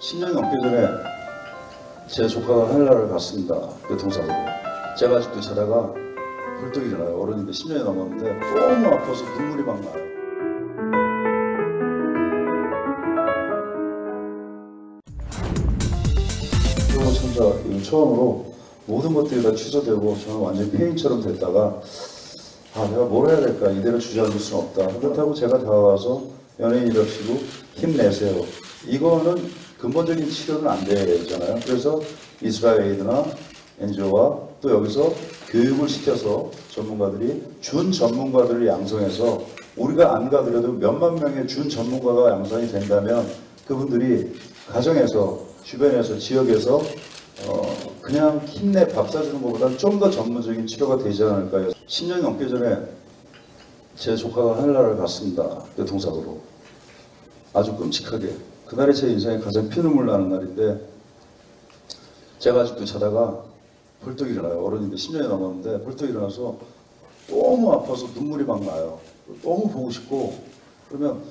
10년이 넘기 전에 제 조카가 하늘나라를 갔습니다. 교통사고로. 제가 아직도 자다가 벌떡 일어나요. 어른인데 10년이 넘었는데 너무 아파서 눈물이 막 나요. 프로모 참자 이후 처음으로 모든 것들이 다 취소되고 저는 완전히 폐인처럼 됐다가 내가 뭘 해야 될까, 이대로 주저앉을 수는 없다. 그렇다고 제가 다가와서 연예인이랍시고 힘내세요, 이거는 근본적인 치료는 안 되잖아요. 그래서 이스라엘이나 NGO와 또 여기서 교육을 시켜서 전문가들이 준 전문가들을 양성해서 우리가 안 가더라도 몇만 명의 준 전문가가 양성이 된다면 그분들이 가정에서, 주변에서, 지역에서 그냥 힘내 밥 사주는 것보다는 좀 더 전문적인 치료가 되지 않을까요? 10년이 넘기 전에 제 조카가 하늘나라를 갔습니다. 교통사고로. 아주 끔찍하게. 그날이 제 인생에 가장 피눈물 나는 날인데 제가 아직도 자다가 벌떡 일어나요. 어른인데 10년이 넘었는데 벌떡 일어나서 너무 아파서 눈물이 막 나요. 너무 보고 싶고, 그러면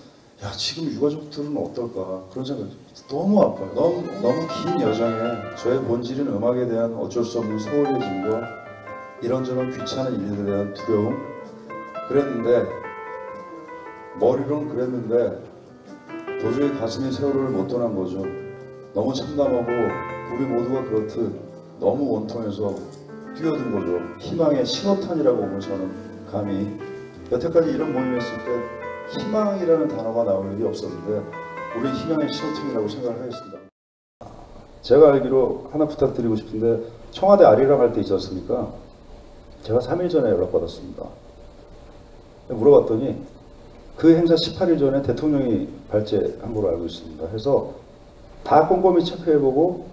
야, 지금 유가족들은 어떨까 그런 생각이 너무 아파요. 너무 긴 여정에 저의 본질은 음악에 대한 어쩔 수 없는 소홀해짐과 이런저런 귀찮은 일들에 대한 두려움, 그랬는데 머리로는 그랬는데 도저히 가슴이 세월호를 못 떠난 거죠. 너무 참담하고 우리 모두가 그렇듯 너무 원통해서 뛰어든 거죠. 희망의 신호탄이라고 보면 저는 감히 여태까지 이런 모임 했을 때 희망이라는 단어가 나올 일이 없었는데 우리 희망의 신호탄이라고 생각을 하겠습니다. 제가 알기로 하나 부탁드리고 싶은데, 청와대 아리랑 할 때 있지 않습니까? 제가 3일 전에 연락받았습니다. 물어봤더니 그 행사 18일 전에 대통령이 발제한 걸로 알고 있습니다. 해서 다 꼼꼼히 체크해보고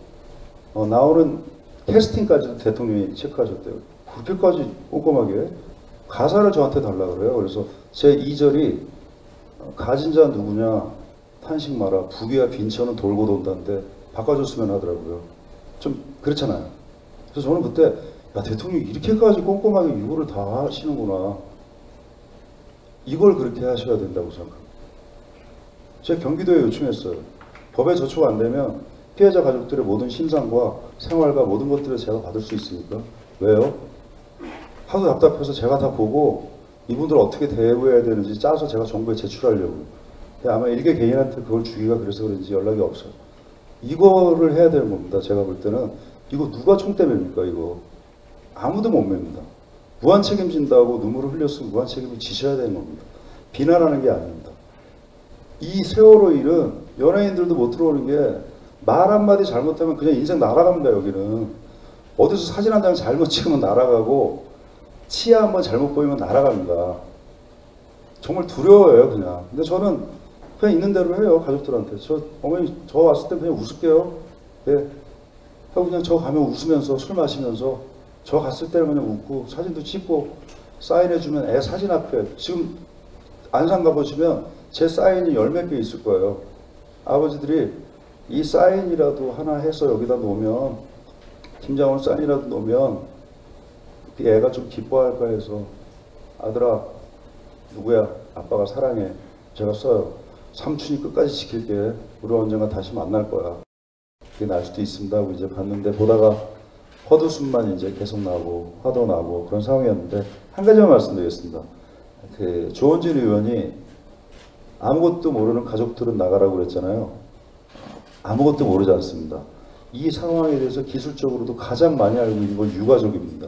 나오는 캐스팅까지도 대통령이 체크하셨대요. 그렇게까지 꼼꼼하게 가사를 저한테 달라 그래요. 그래서 제 2절이 가진 자 누구냐 탄식 마라 부귀와 빈천은 돌고 돈다는데 바꿔줬으면 하더라고요. 좀 그렇잖아요. 그래서 저는 그때 야, 대통령이 이렇게까지 꼼꼼하게 유보를 다 하시는구나, 이걸 그렇게 하셔야 된다고 생각합니다. 제가 경기도에 요청했어요. 법에 저촉 안 되면 피해자 가족들의 모든 신상과 생활과 모든 것들을 제가 받을 수 있습니까? 왜요? 하도 답답해서 제가 다 보고 이분들 어떻게 대우해야 되는지 짜서 제가 정부에 제출하려고. 아마 일개 개인한테 그걸 주기가 그래서 그런지 연락이 없어요. 이거를 해야 되는 겁니다. 제가 볼 때는 이거 누가 총대 맵니까? 이거 아무도 못 맵니다. 무한 책임진다고 눈물을 흘렸으면 무한 책임을 지셔야 되는 겁니다. 비난하는 게 아닙니다. 이 세월호 일은 연예인들도 못 들어오는 게 말 한마디 잘못하면 그냥 인생 날아갑니다. 여기는 어디서 사진 한 장 잘못 찍으면 날아가고 치아 한번 잘못 보이면 날아갑니다. 정말 두려워요 그냥. 근데 저는 그냥 있는 대로 해요. 가족들한테 어머니 저 왔을 때 그냥 웃을게요. 네. 하고 그냥 저 가면 웃으면서 술 마시면서 저 갔을 때는 그냥 웃고 사진도 찍고 사인해주면 애 사진 앞에, 지금 안산 가보시면 제 사인이 10몇 개 있을 거예요. 아버지들이 이 사인이라도 하나 해서 여기다 놓으면, 김장훈 사인이라도 놓으면 애가 좀 기뻐할까 해서 아들아 누구야 아빠가 사랑해, 제가 써요. 삼촌이 끝까지 지킬게, 우리 언젠가 다시 만날 거야, 그게 날 수도 있습니다 하고 이제 봤는데, 보다가 헛웃음만 이제 계속 나고 화도 나고 그런 상황이었는데, 한 가지만 말씀드리겠습니다. 조원진 의원이 아무것도 모르는 가족들은 나가라고 그랬잖아요. 아무것도 모르지 않습니다. 이 상황에 대해서 기술적으로도 가장 많이 알고 있는 건 유가족입니다.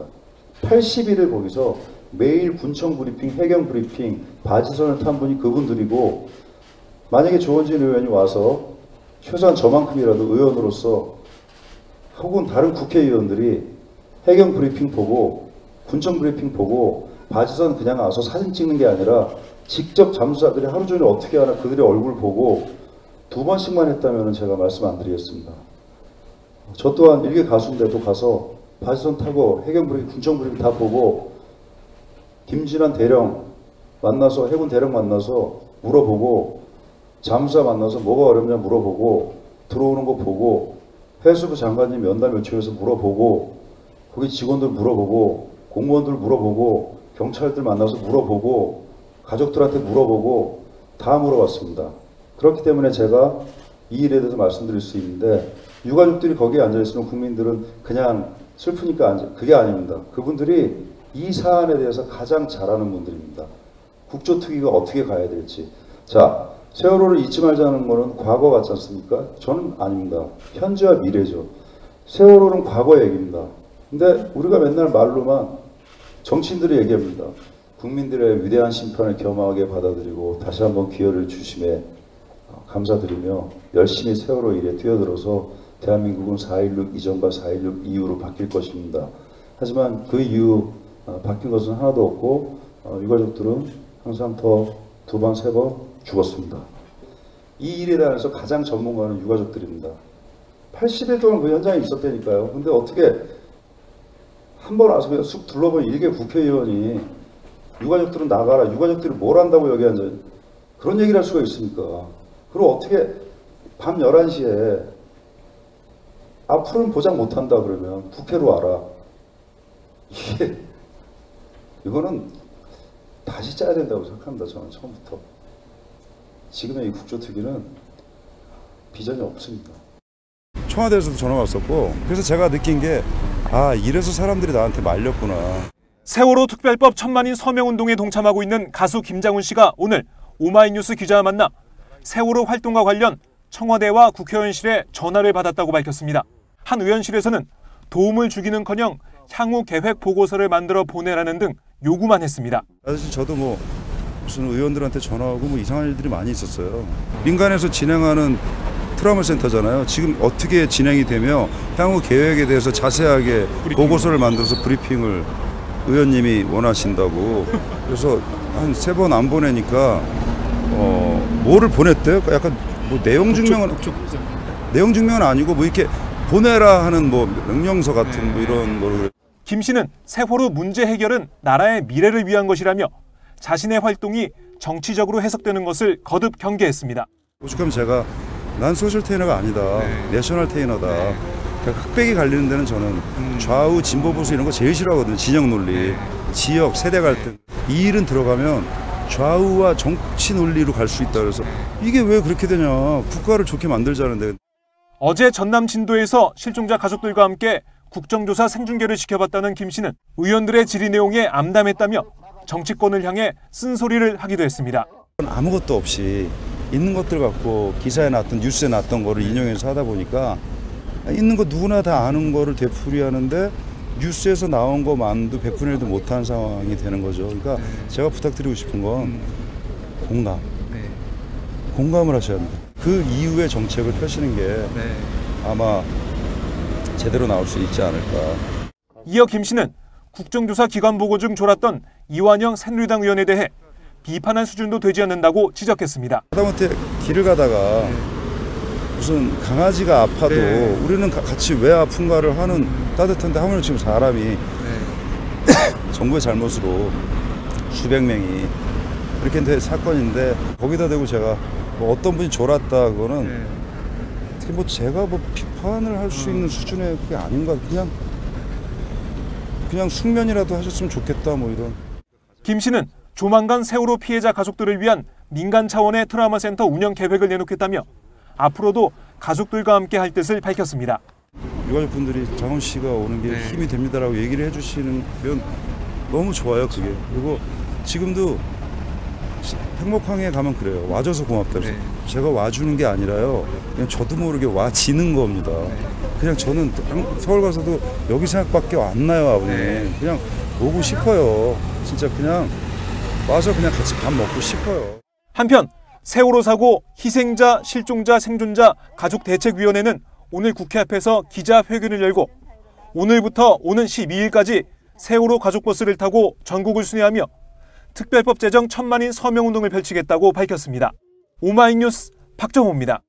80일을 거기서 매일 군청 브리핑, 해경 브리핑, 바지선을 탄 분이 그분들이고, 만약에 조원진 의원이 와서 최소한 저만큼이라도 의원으로서 혹은 다른 국회의원들이 해경 브리핑 보고 군청 브리핑 보고 바지선 그냥 와서 사진 찍는 게 아니라 직접 잠수사들이 하루 종일 어떻게 하나 그들의 얼굴 보고 2번씩만 했다면 제가 말씀 안 드리겠습니다. 저 또한 일개 가수인데도 가서 바지선 타고 해경 브리핑, 군청 브리핑 다 보고 김진환 대령 만나서, 해군 대령 만나서 물어보고, 잠수사 만나서 뭐가 어렵냐 물어보고, 들어오는 거 보고, 해수부 장관님 면담 요청해서 물어보고, 거기 직원들 물어보고, 공무원들 물어보고, 경찰들 만나서 물어보고, 가족들한테 물어보고 다 물어봤습니다. 그렇기 때문에 제가 이 일에 대해서 말씀드릴 수 있는데 유가족들이 거기에 앉아있으면 국민들은 그냥 슬프니까 앉아. 그게 아닙니다. 그분들이 이 사안에 대해서 가장 잘 아는 분들입니다. 국조특위가 어떻게 가야 될지. 자, 세월호를 잊지 말자는 거는 과거 같지 않습니까? 저는 아닙니다. 현재와 미래죠. 세월호는 과거 얘기입니다. 근데 우리가 맨날 말로만 정치인들이 얘기합니다. 국민들의 위대한 심판을 겸허하게 받아들이고 다시 한번 기회를 주심에 감사드리며 열심히 세월호 일에 뛰어들어서 대한민국은 4.16 이전과 4.16 이후로 바뀔 것입니다. 하지만 그 이후 바뀐 것은 하나도 없고 유가족들은 항상 더 2번, 3번 죽었습니다. 이 일에 대해서 가장 전문가는 유가족들입니다. 80일 동안 그 현장에 있었다니까요. 근데 어떻게 한 번 와서 그냥 쑥 둘러본 일개 국회의원이 유가족들은 나가라, 유가족들이 뭘 한다고 여기 앉아 그런 얘기를 할 수가 있습니까? 그리고 어떻게 밤 11시에 앞으로는 보장 못한다 그러면 국회로 와라. 이거는 다시 짜야 된다고 생각합니다. 저는 처음부터. 지금의 이 국조특위는 비전이 없습니다. 청와대에서도 전화 왔었고 그래서 제가 느낀 게 이래서 사람들이 나한테 말렸구나. 세월호 특별법 천만인 서명운동에 동참하고 있는 가수 김장훈 씨가 오늘 오마이뉴스 기자와 만나 세월호 활동과 관련 청와대와 국회의원실에 전화를 받았다고 밝혔습니다. 한 의원실에서는 도움을 주기는커녕 향후 계획 보고서를 만들어 보내라는 등 요구만 했습니다. 사실 저도 무슨 의원들한테 전화하고 이상한 일들이 많이 있었어요. 민간에서 진행하는 트라우마 센터잖아요. 지금 어떻게 진행이 되며 향후 계획에 대해서 자세하게 보고서를 만들어서 브리핑을 의원님이 원하신다고. 그래서 한 3번 안 보내니까 뭐를 보냈대요? 약간 내용 증명은 아니고 이렇게 보내라 하는 명령서 같은 이런 거를. 김 씨는 세월호 문제 해결은 나라의 미래를 위한 것이라며 자신의 활동이 정치적으로 해석되는 것을 거듭 경계했습니다. 오죽하면 제가 난 소셜 테이너가 아니다. 내셔널 테이너다. 그러니까 흑백이 갈리는 데는 저는 좌우 진보 보수 이런 거 제일 싫어하거든요. 진영 논리, 지역, 세대 갈등. 이 일은 들어가면 좌우와 정치 논리로 갈 수 있다. 그래서 이게 왜 그렇게 되냐. 국가를 좋게 만들자는데. 어제 전남 진도에서 실종자 가족들과 함께 국정조사 생중계를 시켜봤다는 김 씨는 의원들의 질의 내용에 암담했다며 정치권을 향해 쓴소리를 하기도 했습니다. 아무것도 없이 있는 것들 갖고 기사에 났던 뉴스에 났던 거를 인용해서 하다 보니까 있는 거 누구나 다 아는 거를 되풀이하는데 뉴스에서 나온 것만도 100분의 1도 못하는 상황이 되는 거죠. 그러니까 제가 부탁드리고 싶은 건 공감을 하셔야 합니다. 그 이후의 정책을 펴시는 게 아마 제대로 나올 수 있지 않을까. 이어 김 씨는 국정조사 기관 보고 중 졸았던 이완영 새누리당 의원에 대해 비판한 수준도 되지 않는다고 지적했습니다. 하다못해 길을 가다가 무슨 강아지가 아파도 우리는 같이 왜 아픈가를 하는 따뜻한데 하물며 지금 사람이 정부의 잘못으로 수백 명이 이렇게 된 사건인데 거기다 대고 제가 어떤 분이 졸았다 그거는 어떻게 제가 비판을 할 수 있는 수준의 그게 아닌가. 그냥 숙면이라도 하셨으면 좋겠다 이런. 김 씨는 조만간 세월호 피해자 가족들을 위한 민간 차원의 트라우마 센터 운영 계획을 내놓겠다며 앞으로도 가족들과 함께 할 뜻을 밝혔습니다. 유가족분들이 장훈 씨가 오는 게 힘이 됩니다라고 얘기를 해주시면 너무 좋아요. 그게. 그리고 지금도 행복항에 가면 그래요. 와줘서 고맙다. 제가 와주는 게 아니라요. 그냥 저도 모르게 와지는 겁니다. 그냥 저는 서울 가서도 여기 생각밖에 안 나요, 아버님. 그냥 오고 싶어요. 진짜 그냥 와서 그냥 같이 밥 먹고 싶어요. 한편 세월호 사고 희생자, 실종자, 생존자 가족대책위원회는 오늘 국회 앞에서 기자회견을 열고 오늘부터 오는 12일까지 세월호 가족버스를 타고 전국을 순회하며 특별법 제정 천만인 서명운동을 펼치겠다고 밝혔습니다. 오마이뉴스 박정호입니다.